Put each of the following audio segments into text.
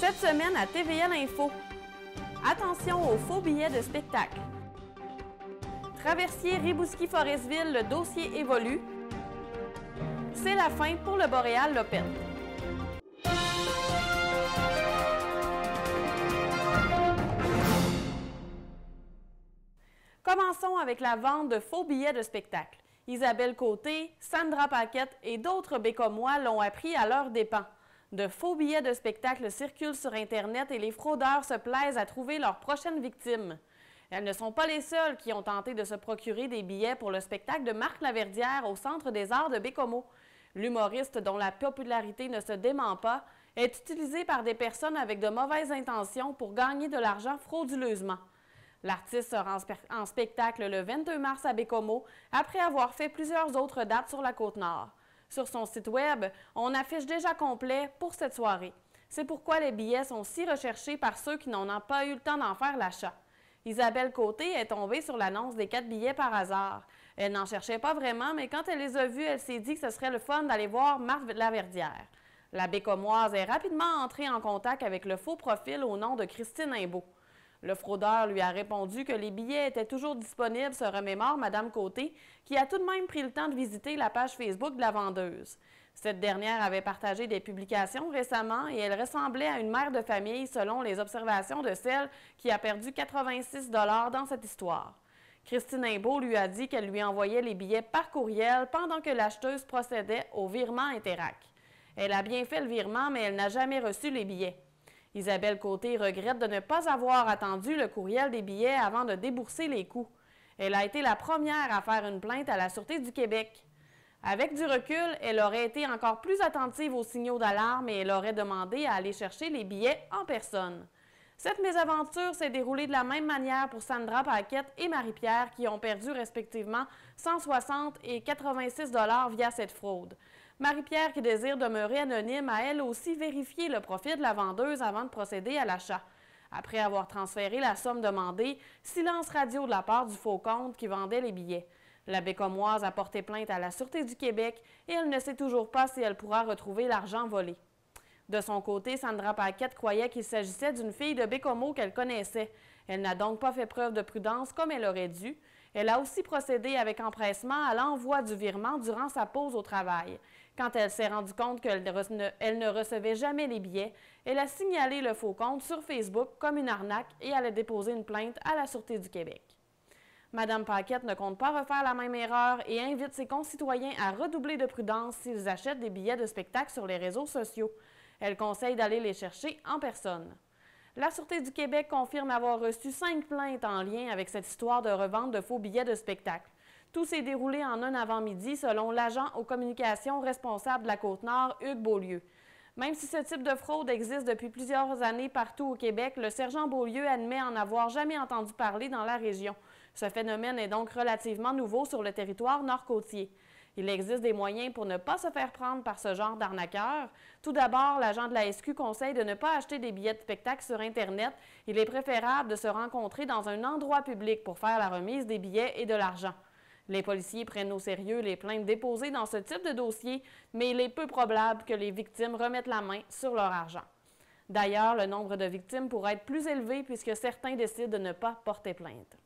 Cette semaine à TVL Info, attention aux faux billets de spectacle. Traversier Rimouski-Forestville, le dossier évolue. C'est la fin pour le Boréal Lopette. Commençons avec la vente de faux billets de spectacle. Isabelle Côté, Sandra Paquette et d'autres bécomois l'ont appris à leurs dépens. De faux billets de spectacle circulent sur Internet et les fraudeurs se plaisent à trouver leurs prochaines victimes. Elles ne sont pas les seules qui ont tenté de se procurer des billets pour le spectacle de Marc Laverdière au Centre des arts de Bécomo. L'humoriste, dont la popularité ne se dément pas, est utilisé par des personnes avec de mauvaises intentions pour gagner de l'argent frauduleusement. L'artiste sera en spectacle le 22 mars à Bécomo, après avoir fait plusieurs autres dates sur la Côte-Nord. Sur son site web, on affiche déjà complet pour cette soirée. C'est pourquoi les billets sont si recherchés par ceux qui n'en ont pas eu le temps d'en faire l'achat. Isabelle Côté est tombée sur l'annonce des 4 billets par hasard. Elle n'en cherchait pas vraiment, mais quand elle les a vus, elle s'est dit que ce serait le fun d'aller voir Marc Laverdière. La Bécomoise est rapidement entrée en contact avec le faux profil au nom de Christine Imbeau. Le fraudeur lui a répondu que les billets étaient toujours disponibles, se remémore Mme Côté, qui a tout de même pris le temps de visiter la page Facebook de la vendeuse. Cette dernière avait partagé des publications récemment et elle ressemblait à une mère de famille selon les observations de celle qui a perdu 86 $ dans cette histoire. Christine Imbeau lui a dit qu'elle lui envoyait les billets par courriel pendant que l'acheteuse procédait au virement Interac. Elle a bien fait le virement, mais elle n'a jamais reçu les billets. Isabelle Côté regrette de ne pas avoir attendu le courriel des billets avant de débourser les coûts. Elle a été la première à faire une plainte à la Sûreté du Québec. Avec du recul, elle aurait été encore plus attentive aux signaux d'alarme et elle aurait demandé à aller chercher les billets en personne. Cette mésaventure s'est déroulée de la même manière pour Sandra Paquette et Marie-Pierre qui ont perdu respectivement 160 et 86 $ via cette fraude. Marie-Pierre, qui désire demeurer anonyme, a elle aussi vérifié le profil de la vendeuse avant de procéder à l'achat. Après avoir transféré la somme demandée, silence radio de la part du faux compte qui vendait les billets. La Bécomoise a porté plainte à la Sûreté du Québec et elle ne sait toujours pas si elle pourra retrouver l'argent volé. De son côté, Sandra Paquette croyait qu'il s'agissait d'une fille de Bécomo qu'elle connaissait. Elle n'a donc pas fait preuve de prudence comme elle aurait dû. Elle a aussi procédé avec empressement à l'envoi du virement durant sa pause au travail. Quand elle s'est rendue compte qu'elle ne recevait jamais les billets, elle a signalé le faux compte sur Facebook comme une arnaque et elle a déposé une plainte à la Sûreté du Québec. Mme Paquette ne compte pas refaire la même erreur et invite ses concitoyens à redoubler de prudence s'ils achètent des billets de spectacle sur les réseaux sociaux. Elle conseille d'aller les chercher en personne. La Sûreté du Québec confirme avoir reçu 5 plaintes en lien avec cette histoire de revente de faux billets de spectacle. Tout s'est déroulé en un avant-midi selon l'agent aux communications responsable de la Côte-Nord, Hugues Beaulieu. Même si ce type de fraude existe depuis plusieurs années partout au Québec, le sergent Beaulieu admet en avoir jamais entendu parler dans la région. Ce phénomène est donc relativement nouveau sur le territoire nord-côtier. Il existe des moyens pour ne pas se faire prendre par ce genre d'arnaqueurs. Tout d'abord, l'agent de la SQ conseille de ne pas acheter des billets de spectacle sur Internet. Il est préférable de se rencontrer dans un endroit public pour faire la remise des billets et de l'argent. Les policiers prennent au sérieux les plaintes déposées dans ce type de dossier, mais il est peu probable que les victimes remettent la main sur leur argent. D'ailleurs, le nombre de victimes pourrait être plus élevé puisque certains décident de ne pas porter plainte.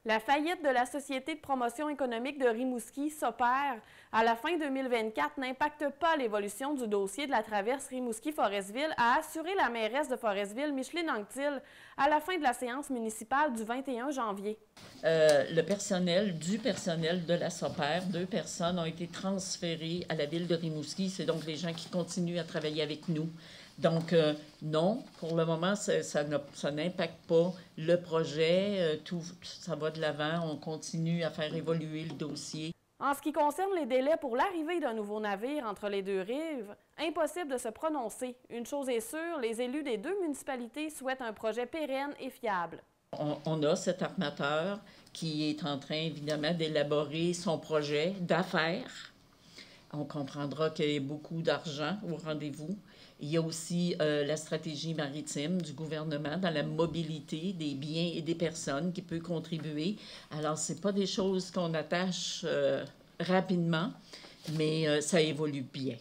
La faillite de la Société de promotion économique de Rimouski, SOPER, à la fin 2024 n'impacte pas l'évolution du dossier de la traverse Rimouski-Forestville, a assuré la mairesse de Forestville, Micheline Anctil, à la fin de la séance municipale du 21 janvier. Le personnel de la SOPER, 2 personnes ont été transférées à la ville de Rimouski. C'est donc les gens qui continuent à travailler avec nous. Donc, non, pour le moment, ça n'impacte pas le projet. Tout ça va de l'avant. On continue à faire évoluer le dossier. En ce qui concerne les délais pour l'arrivée d'un nouveau navire entre les deux rives, impossible de se prononcer. Une chose est sûre, les élus des 2 municipalités souhaitent un projet pérenne et fiable. On a cet armateur qui est en train, évidemment, d'élaborer son projet d'affaires. On comprendra qu'il y a beaucoup d'argent au rendez-vous. Il y a aussi la stratégie maritime du gouvernement dans la mobilité des biens et des personnes qui peut contribuer. Alors, ce n'est pas des choses qu'on attache rapidement, mais ça évolue bien.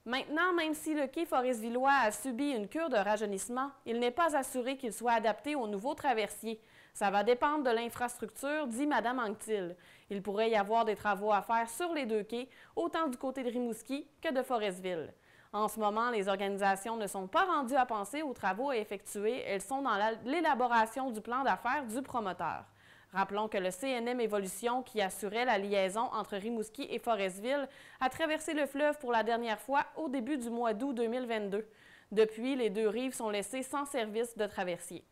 Maintenant, même si le quai Foresvillois a subi une cure de rajeunissement, il n'est pas assuré qu'il soit adapté aux nouveaux traversiers. Ça va dépendre de l'infrastructure, dit Mme Anctil. Il pourrait y avoir des travaux à faire sur les deux quais, autant du côté de Rimouski que de Forestville. En ce moment, les organisations ne sont pas rendues à penser aux travaux à effectuer, elles sont dans l'élaboration du plan d'affaires du promoteur. Rappelons que le CNM Évolution, qui assurait la liaison entre Rimouski et Forestville, a traversé le fleuve pour la dernière fois au début du mois d'août 2022. Depuis, les deux rives sont laissées sans service de traversier.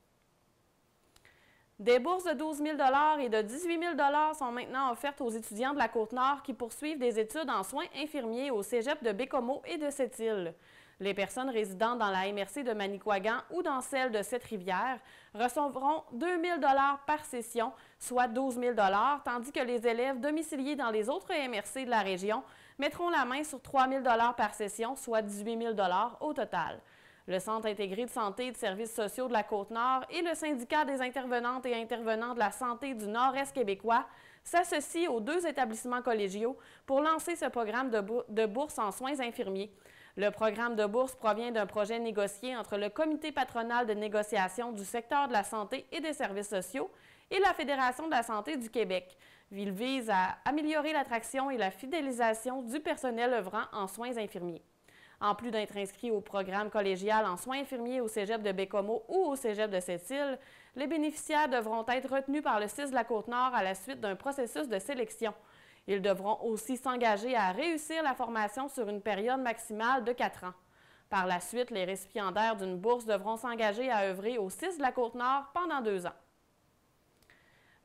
Des bourses de 12 000 et de 18 000 sont maintenant offertes aux étudiants de la Côte-Nord qui poursuivent des études en soins infirmiers au cégep de Bécomo et de Sept-Îles. Les personnes résidant dans la MRC de Manicouagan ou dans celle de Sept-Rivières recevront 2 000 par session, soit 12 000 tandis que les élèves domiciliés dans les autres MRC de la région mettront la main sur 3 000 par session, soit 18 000 au total. Le Centre intégré de santé et de services sociaux de la Côte-Nord et le syndicat des intervenantes et intervenants de la santé du Nord-Est québécois s'associent aux deux établissements collégiaux pour lancer ce programme de bourse en soins infirmiers. Le programme de bourse provient d'un projet négocié entre le Comité patronal de négociation du secteur de la santé et des services sociaux et la Fédération de la santé du Québec. Il vise à améliorer l'attraction et la fidélisation du personnel œuvrant en soins infirmiers. En plus d'être inscrits au programme collégial en soins infirmiers au cégep de Bécomo ou au cégep de Sept-Îles, les bénéficiaires devront être retenus par le CIS de la Côte-Nord à la suite d'un processus de sélection. Ils devront aussi s'engager à réussir la formation sur une période maximale de 4 ans. Par la suite, les récipiendaires d'une bourse devront s'engager à œuvrer au CIS de la Côte-Nord pendant 2 ans.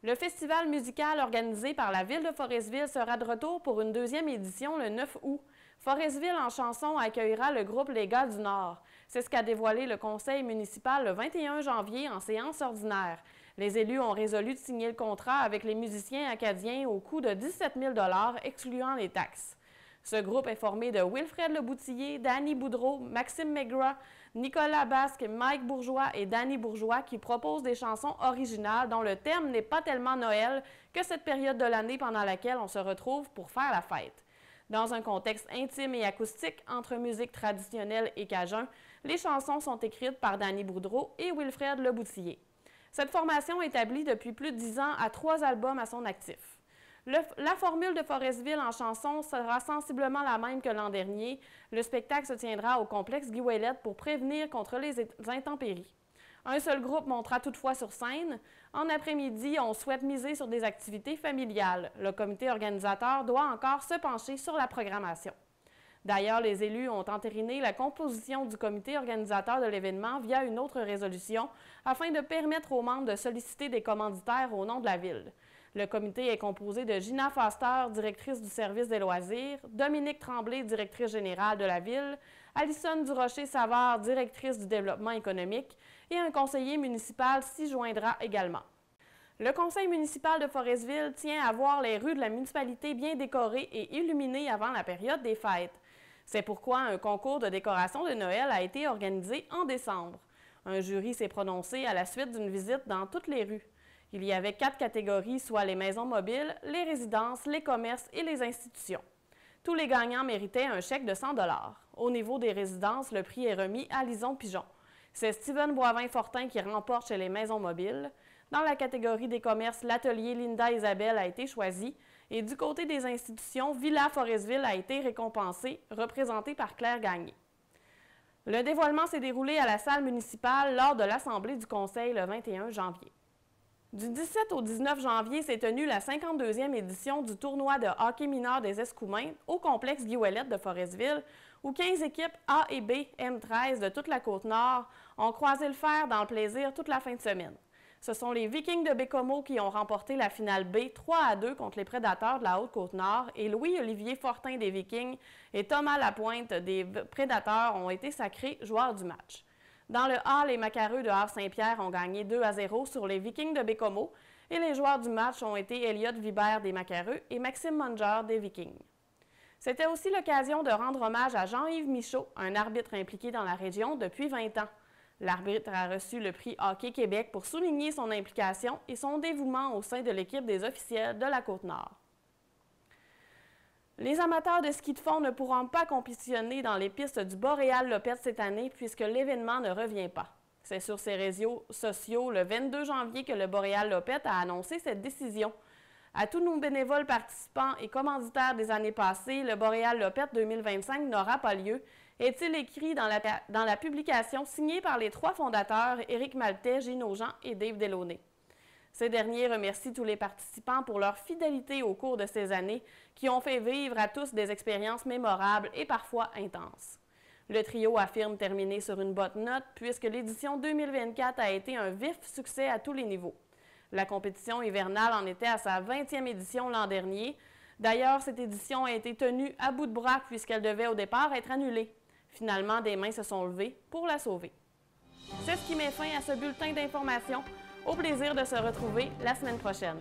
Le festival musical organisé par la Ville de Forestville sera de retour pour une deuxième édition le 9 août. Forestville en chanson accueillera le groupe Les Gars du Nord. C'est ce qu'a dévoilé le conseil municipal le 21 janvier en séance ordinaire. Les élus ont résolu de signer le contrat avec les musiciens acadiens au coût de 17 000 excluant les taxes. Ce groupe est formé de Wilfred Leboutillier, Danny Boudreau, Maxime Maigrat, Nicolas Basque, Mike Bourgeois et Danny Bourgeois qui proposent des chansons originales dont le thème n'est pas tellement Noël que cette période de l'année pendant laquelle on se retrouve pour faire la fête. Dans un contexte intime et acoustique entre musique traditionnelle et cajun, les chansons sont écrites par Danny Boudreau et Wilfred Leboutillier. Cette formation établit depuis plus de 10 ans à 3 albums à son actif. La formule de Forestville en chanson sera sensiblement la même que l'an dernier. Le spectacle se tiendra au complexe Guy Ouellet pour prévenir contre les intempéries. Un seul groupe montera toutefois sur scène. En après-midi, on souhaite miser sur des activités familiales. Le comité organisateur doit encore se pencher sur la programmation. D'ailleurs, les élus ont entériné la composition du comité organisateur de l'événement via une autre résolution afin de permettre aux membres de solliciter des commanditaires au nom de la Ville. Le comité est composé de Gina Foster, directrice du service des loisirs, Dominique Tremblay, directrice générale de la Ville, Alison Durocher-Savard, directrice du développement économique, et un conseiller municipal s'y joindra également. Le conseil municipal de Forestville tient à voir les rues de la municipalité bien décorées et illuminées avant la période des fêtes. C'est pourquoi un concours de décoration de Noël a été organisé en décembre. Un jury s'est prononcé à la suite d'une visite dans toutes les rues. Il y avait 4 catégories, soit les maisons mobiles, les résidences, les commerces et les institutions. Tous les gagnants méritaient un chèque de 100 $. Au niveau des résidences, le prix est remis à Lison Pigeon. C'est Steven Boivin-Fortin qui remporte chez les maisons mobiles. Dans la catégorie des commerces, l'atelier Linda Isabelle a été choisi. Et du côté des institutions, Villa Forestville a été récompensé, représenté par Claire Gagné. Le dévoilement s'est déroulé à la salle municipale lors de l'Assemblée du Conseil le 21 janvier. Du 17 au 19 janvier s'est tenue la 52e édition du tournoi de hockey mineur des Escoumins au complexe Guy Ouellet de Forestville, où 15 équipes A et B M13 de toute la Côte-Nord ont croisé le fer dans le plaisir toute la fin de semaine. Ce sont les Vikings de Bécomo qui ont remporté la finale B 3-2 contre les Prédateurs de la Haute-Côte-Nord et Louis-Olivier Fortin des Vikings et Thomas Lapointe des Prédateurs ont été sacrés joueurs du match. Dans le A, les Macareux de Havre-Saint-Pierre ont gagné 2-0 sur les Vikings de Bécomo et les joueurs du match ont été Elliott Vibert des Macareux et Maxime Munger des Vikings. C'était aussi l'occasion de rendre hommage à Jean-Yves Michaud, un arbitre impliqué dans la région depuis 20 ans. L'arbitre a reçu le prix Hockey Québec pour souligner son implication et son dévouement au sein de l'équipe des officiels de la Côte-Nord. Les amateurs de ski de fond ne pourront pas compétitionner dans les pistes du Boréal-Lopette cette année puisque l'événement ne revient pas. C'est sur ses réseaux sociaux le 22 janvier que le Boréal-Lopette a annoncé cette décision. À tous nos bénévoles participants et commanditaires des années passées, le Boréal-Lopette 2025 n'aura pas lieu, est-il écrit dans la publication signée par les 3 fondateurs, Éric Maltais, Gino Jean et Dave Delaunay. Ces derniers remercient tous les participants pour leur fidélité au cours de ces années qui ont fait vivre à tous des expériences mémorables et parfois intenses. Le trio affirme terminer sur une bonne note puisque l'édition 2024 a été un vif succès à tous les niveaux. La compétition hivernale en était à sa 20e édition l'an dernier. D'ailleurs, cette édition a été tenue à bout de bras puisqu'elle devait au départ être annulée. Finalement, des mains se sont levées pour la sauver. C'est ce qui met fin à ce bulletin d'information. Au plaisir de se retrouver la semaine prochaine.